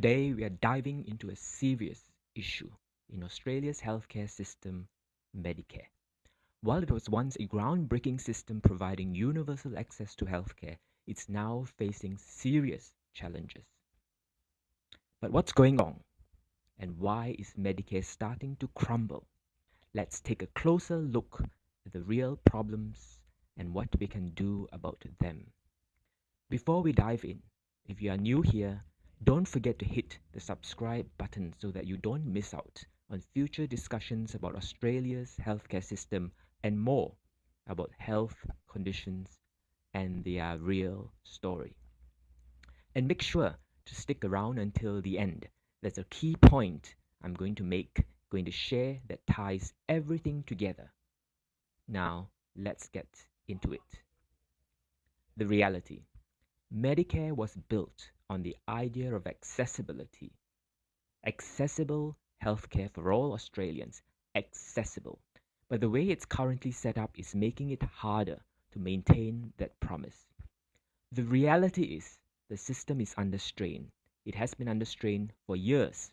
Today, we are diving into a serious issue in Australia's healthcare system, Medicare. While it was once a groundbreaking system providing universal access to healthcare, it's now facing serious challenges. But what's going wrong? And why is Medicare starting to crumble? Let's take a closer look at the real problems and what we can do about them. Before we dive in, if you are new here, don't forget to hit the subscribe button so that you don't miss out on future discussions about Australia's healthcare system and more about health conditions and their real story. And make sure to stick around until the end. There's a key point I'm going to share that ties everything together. Now, let's get into it. The reality. Medicare was built on the idea of accessibility. Accessible healthcare for all Australians. Accessible. But the way it's currently set up is making it harder to maintain that promise. The reality is the system is under strain. It has been under strain for years.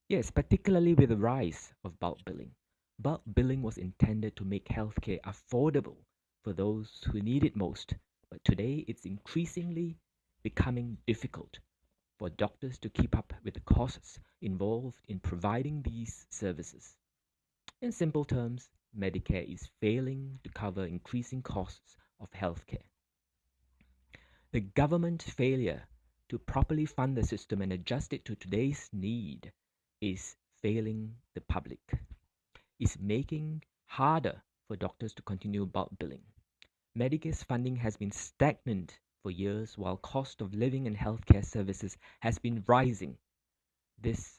Yes, particularly with the rise of bulk billing. Bulk billing was intended to make healthcare affordable for those who need it most, but today it's increasingly becoming difficult for doctors to keep up with the costs involved in providing these services. In simple terms, Medicare is failing to cover increasing costs of healthcare. The government failure to properly fund the system and adjust it to today's need is failing the public, is making harder for doctors to continue bulk billing. Medicare's funding has been stagnant for years while cost of living and healthcare services has been rising. This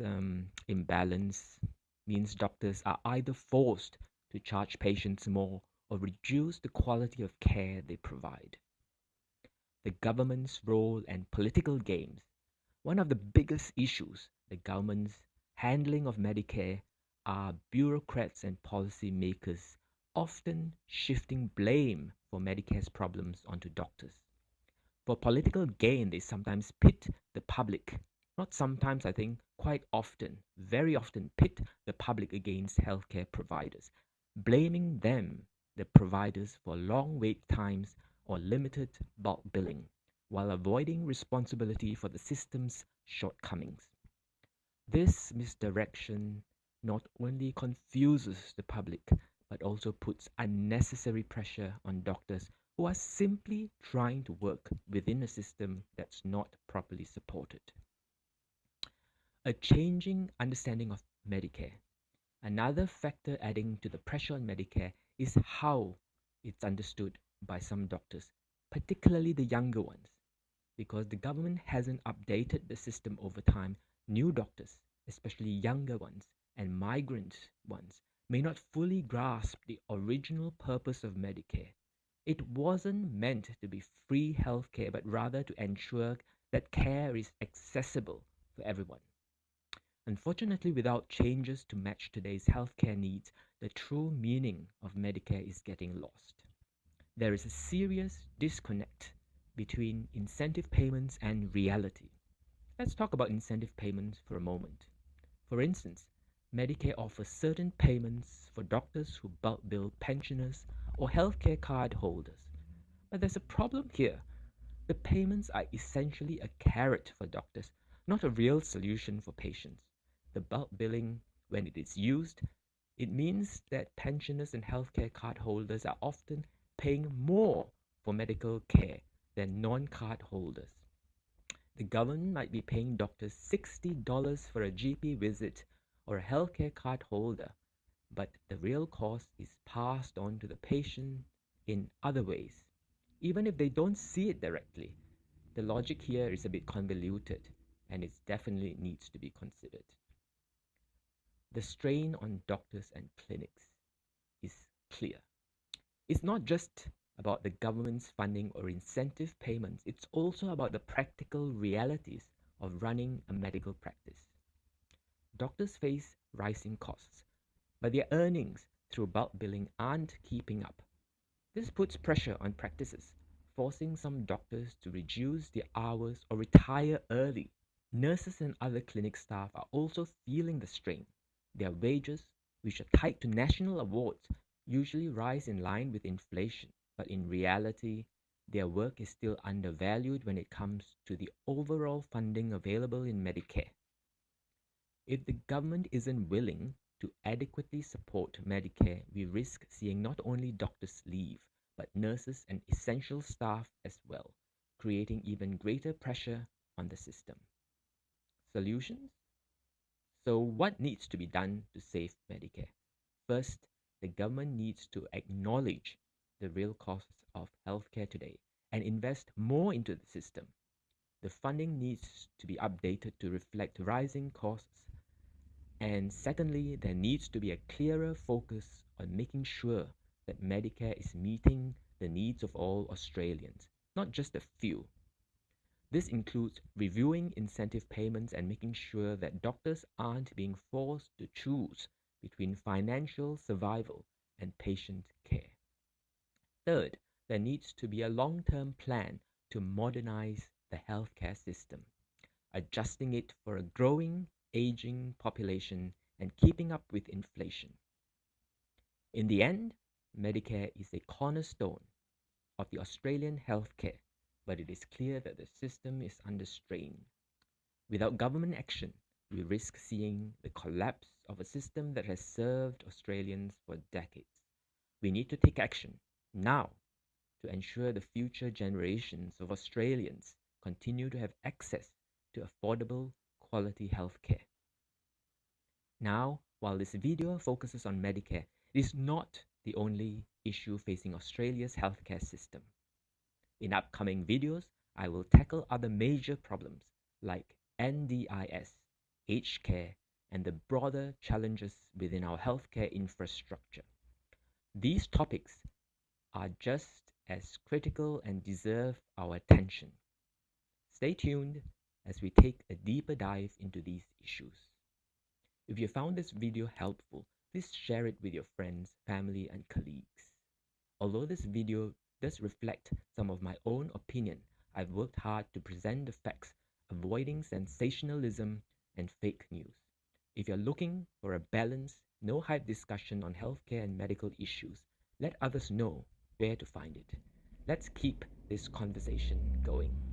imbalance means doctors are either forced to charge patients more or reduce the quality of care they provide. The government's role and political games. One of the biggest issues the government's handling of Medicare are bureaucrats and policy makers often shifting blame for Medicare's problems onto doctors. For political gain, they sometimes pit the public. Not sometimes, I think, quite often, very often pit the public against healthcare providers, blaming them, the providers, for long wait times or limited bulk billing, while avoiding responsibility for the system's shortcomings. This misdirection not only confuses the public, but also puts unnecessary pressure on doctors who are simply trying to work within a system that's not properly supported. A changing understanding of Medicare. Another factor adding to the pressure on Medicare is how it's understood by some doctors, particularly the younger ones. Because the government hasn't updated the system over time, new doctors, especially younger ones and migrant ones, may not fully grasp the original purpose of Medicare. It wasn't meant to be free healthcare, but rather to ensure that care is accessible for everyone. Unfortunately, without changes to match today's healthcare needs, the true meaning of Medicare is getting lost. There is a serious disconnect between incentive payments and reality. Let's talk about incentive payments for a moment. For instance, Medicare offers certain payments for doctors who bulk bill pensioners or healthcare card holders. But there's a problem here. The payments are essentially a carrot for doctors, not a real solution for patients. The bulk billing, when it is used, it means that pensioners and healthcare card holders are often paying more for medical care than non-card holders. The government might be paying doctors $60 for a GP visit or a healthcare card holder, but the real cost is passed on to the patient in other ways. Even if they don't see it directly, the logic here is a bit convoluted and it definitely needs to be considered. The strain on doctors and clinics is clear. It's not just about the government's funding or incentive payments, it's also about the practical realities of running a medical practice. Doctors face rising costs, but their earnings through bulk billing aren't keeping up. This puts pressure on practices, forcing some doctors to reduce their hours or retire early. Nurses and other clinic staff are also feeling the strain. Their wages, which are tied to national awards, usually rise in line with inflation, but in reality, their work is still undervalued when it comes to the overall funding available in Medicare. If the government isn't willing to adequately support Medicare, we risk seeing not only doctors leave, but nurses and essential staff as well, creating even greater pressure on the system. Solutions? So, what needs to be done to save Medicare? First, the government needs to acknowledge the real costs of healthcare today and invest more into the system. The funding needs to be updated to reflect rising costs. And secondly, there needs to be a clearer focus on making sure that Medicare is meeting the needs of all Australians, not just a few. This includes reviewing incentive payments and making sure that doctors aren't being forced to choose between financial survival and patient care. Third, there needs to be a long-term plan to modernize the healthcare system, adjusting it for a growing, aging population and keeping up with inflation. In the end, Medicare is a cornerstone of the Australian healthcare, but it is clear that the system is under strain. Without government action, we risk seeing the collapse of a system that has served Australians for decades. We need to take action now to ensure the future generations of Australians continue to have access to affordable, quality healthcare. Now, while this video focuses on Medicare, it is not the only issue facing Australia's healthcare system. In upcoming videos, I will tackle other major problems like NDIS, aged care, and the broader challenges within our healthcare infrastructure. These topics are just as critical and deserve our attention. Stay tuned as we take a deeper dive into these issues. If you found this video helpful, please share it with your friends, family, and colleagues. Although this video does reflect some of my own opinion, I've worked hard to present the facts, avoiding sensationalism and fake news. If you're looking for a balanced, no hype discussion on healthcare and medical issues, let others know where to find it. Let's keep this conversation going.